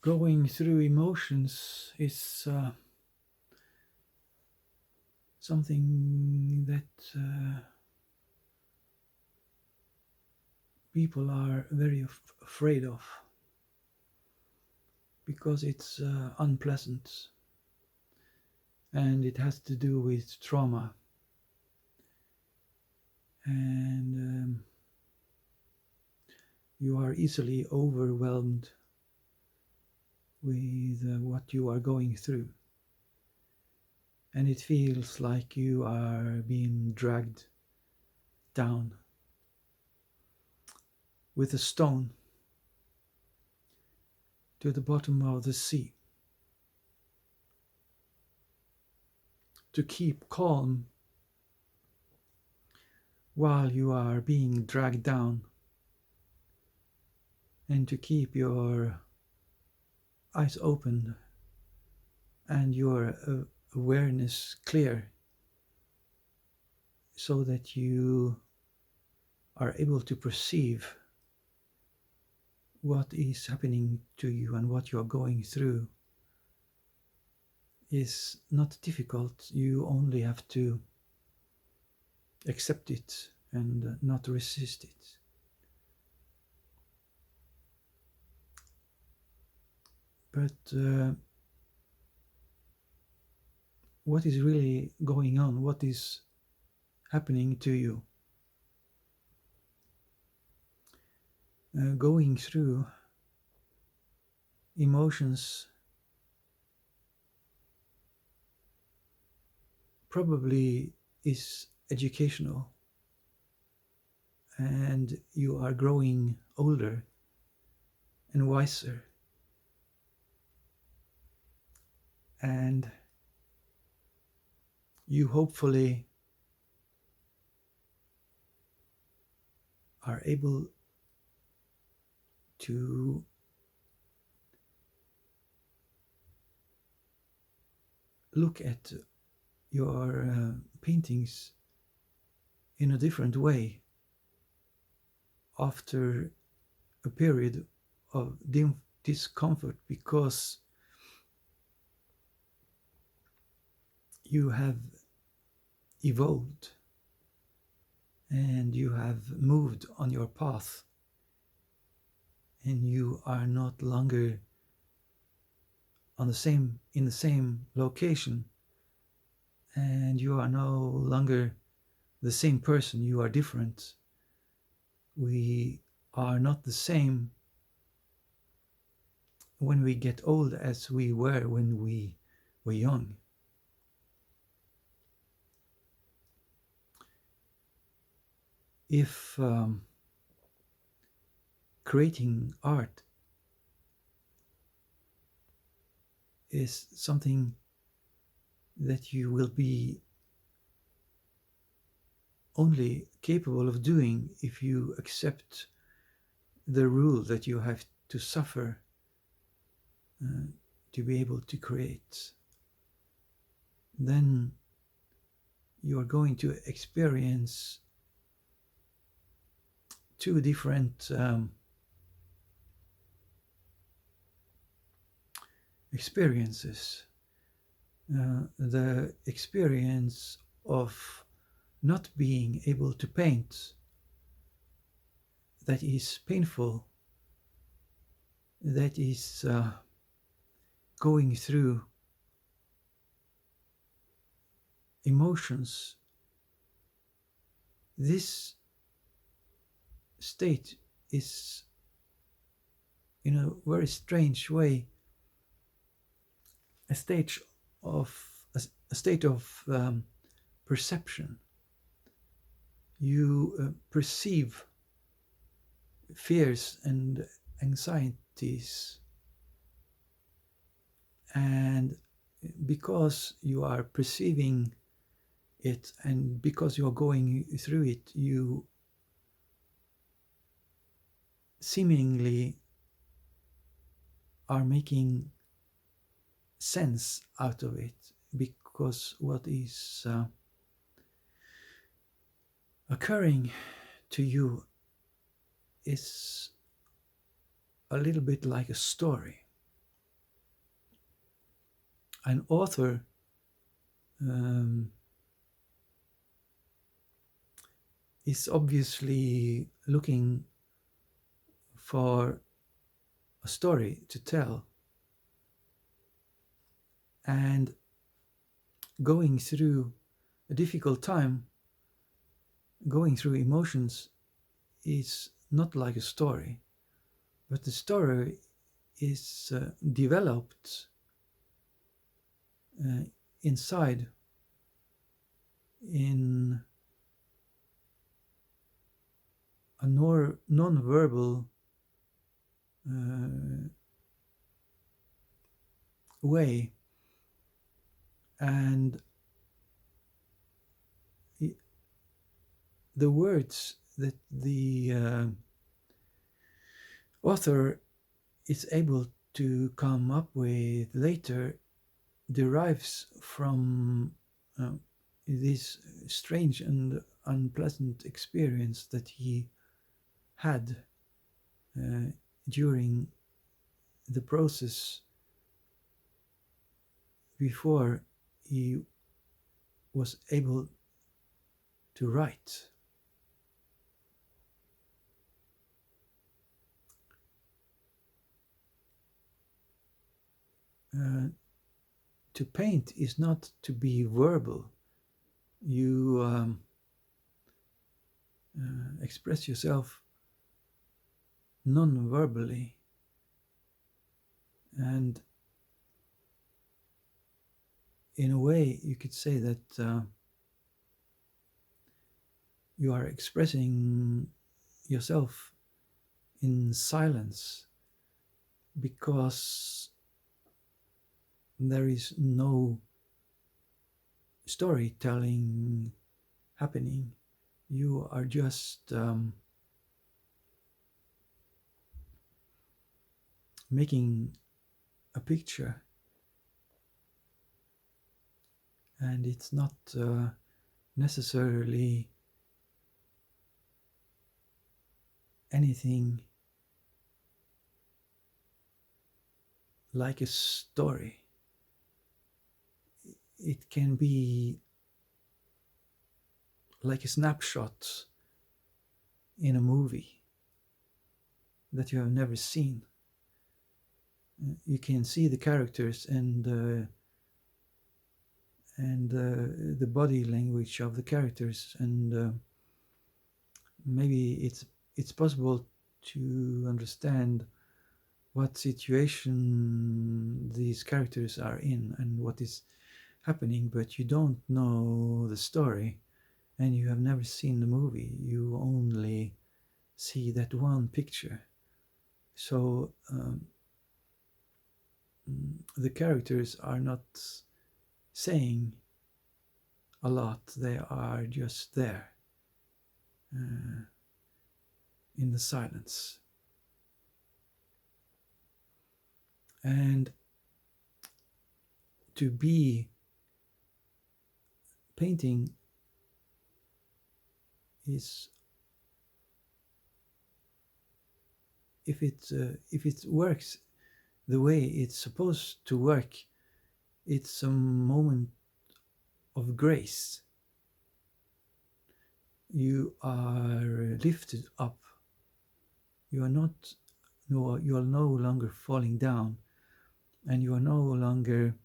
Going through emotions is something that people are very afraid of because it's unpleasant and it has to do with trauma. And you are easily overwhelmed with what you are going through. And it feels like you are being dragged down with a stone to the bottom of the sea. To keep calm while you are being dragged down, and to keep your eyes open and your awareness clear so that you are able to perceive what is happening to you and what you are going through is not difficult. You only have to accept it and not resist it. But what is really going on? What is happening to you? Going through emotions probably is educational, and you are growing older and wiser, and you hopefully are able to look at your paintings in a different way after a period of discomfort, because you have evolved and you have moved on your path, and you are not longer in the same location, and you are no longer the same person. You are different. We are not the same when we get old as we were when we were young. If creating art is something that you will be only capable of doing if you accept the rule that you have to suffer to be able to create, then you are going to experience two different experiences. The experience of not being able to paint, that is painful, that is going through emotions. This state is, in a very strange way, a state of perception. You perceive fears and anxieties, and because you are perceiving it and because you are going through it, you seemingly are making sense out of it, because what is occurring to you is a little bit like a story. an author um, is obviously looking for a story to tell, and going through a difficult time, going through emotions is not like a story, but the story is developed uh, inside in a non-verbal uh, way, and the words that the author is able to come up with later derives from uh, this strange and unpleasant experience that he had uh, during the process before he was able to write. Uh, to paint is not to be verbal. You express yourself non-verbally, and in a way you could say that you are expressing yourself in silence, because there is no storytelling happening. You are just making a picture, and it's not necessarily anything like a story. It can be like a snapshot in a movie that you have never seen. You can see the characters and the body language of the characters, and maybe it's possible to understand what situation these characters are in and what is happening, but you don't know the story and you have never seen the movie. You only see that one picture. So the characters are not saying a lot, they are just there in the silence. And to be painting is, if it works the way it's supposed to work, it's a moment of grace. You are lifted up. You are not, no, you are no longer falling down, and you are no longer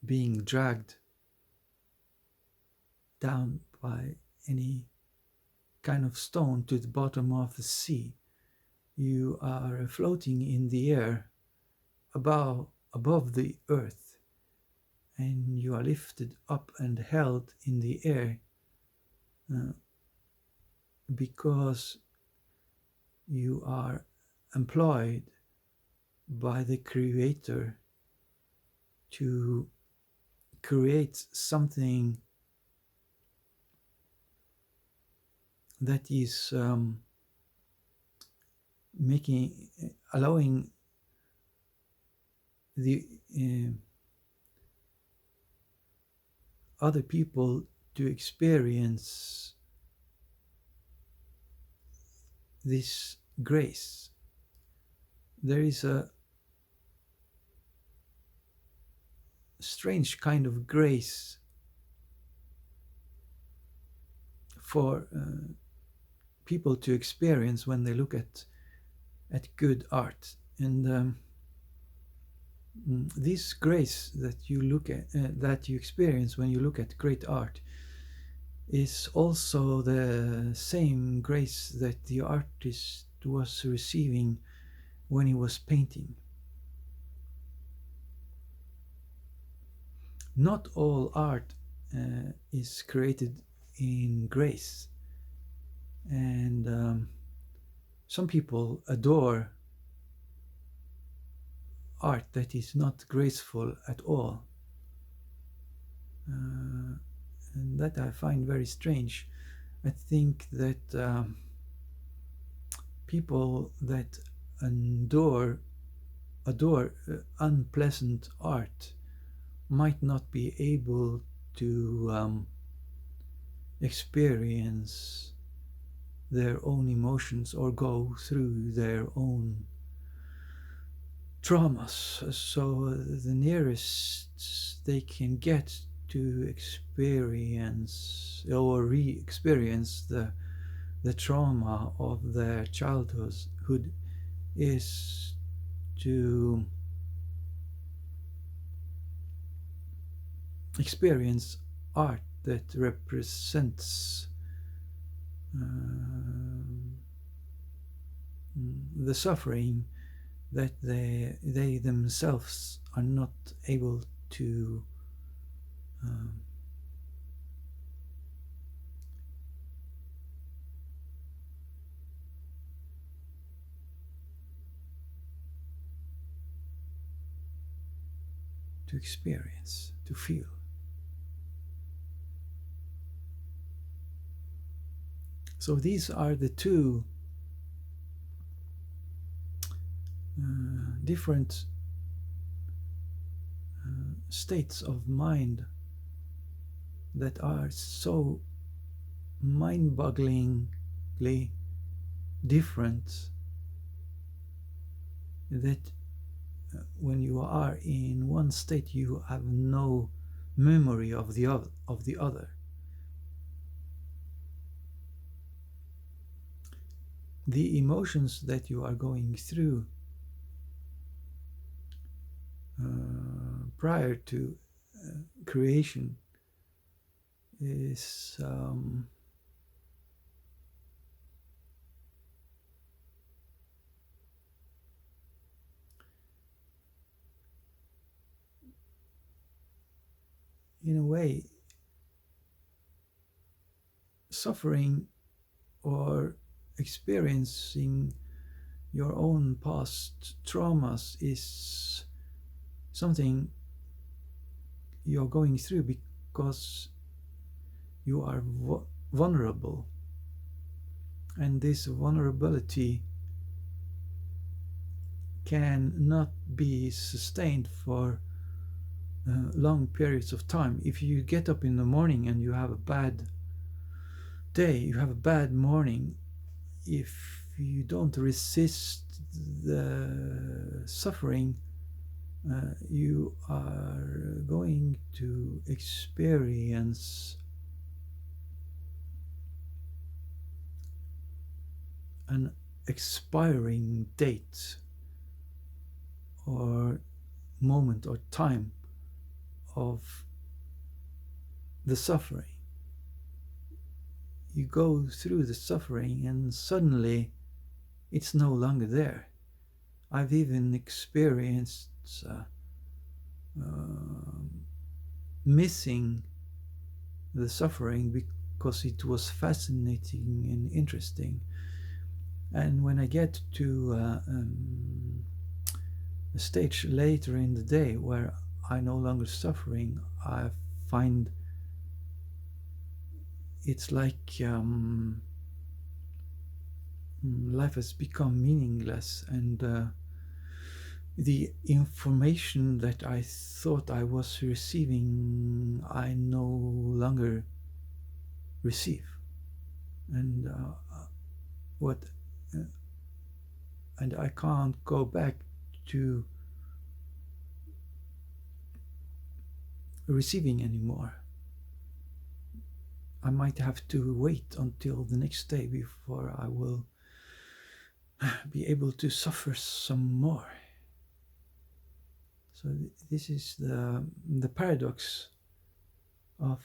being dragged down by any kind of stone to the bottom of the sea. You are floating in the air above the earth, and you are lifted up and held in the air because you are employed by the Creator to create something that is allowing the other people to experience this grace. There is strange kind of grace for people to experience when they look at good art. And this grace that you look at, that you experience when you look at great art, is also the same grace that the artist was receiving when he was painting. Not all art is created in grace, and some people adore art that is not graceful at all, and that I find very strange. I think that people that adore unpleasant art might not be able to experience their own emotions or go through their own traumas. So the nearest they can get to experience or re-experience the trauma of their childhood is to experience art that represents the suffering that they themselves are not able to experience, to feel. So these are the two different states of mind that are so mind-bogglingly different that when you are in one state you have no memory of the other. The emotions that you are going through prior to creation is in a way suffering or experiencing your own past traumas is something you're going through because you are vulnerable, and this vulnerability cannot be sustained for long periods of time. If you get up in the morning and you have a bad day, you have a bad morning, if you don't resist the suffering, you are going to experience an expiring date or moment or time of the suffering. You go through the suffering and suddenly it's no longer there. I've even experienced missing the suffering because it was fascinating and interesting. And when I get to a stage later in the day where I no longer suffering, I find it's like life has become meaningless, and the information that I thought I was receiving, I no longer receive. And and I can't go back to receiving anymore. I might have to wait until the next day before I will be able to suffer some more. So this is the paradox of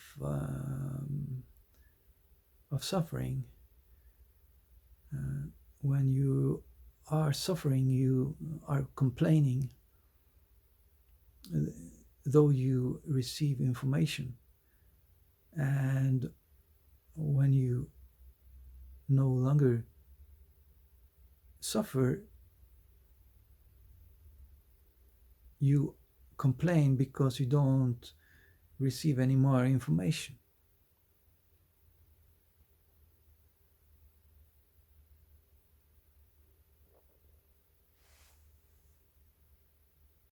suffering. When you are suffering, you are complaining, though you receive information. And when you no longer suffer, you complain because you don't receive any more information.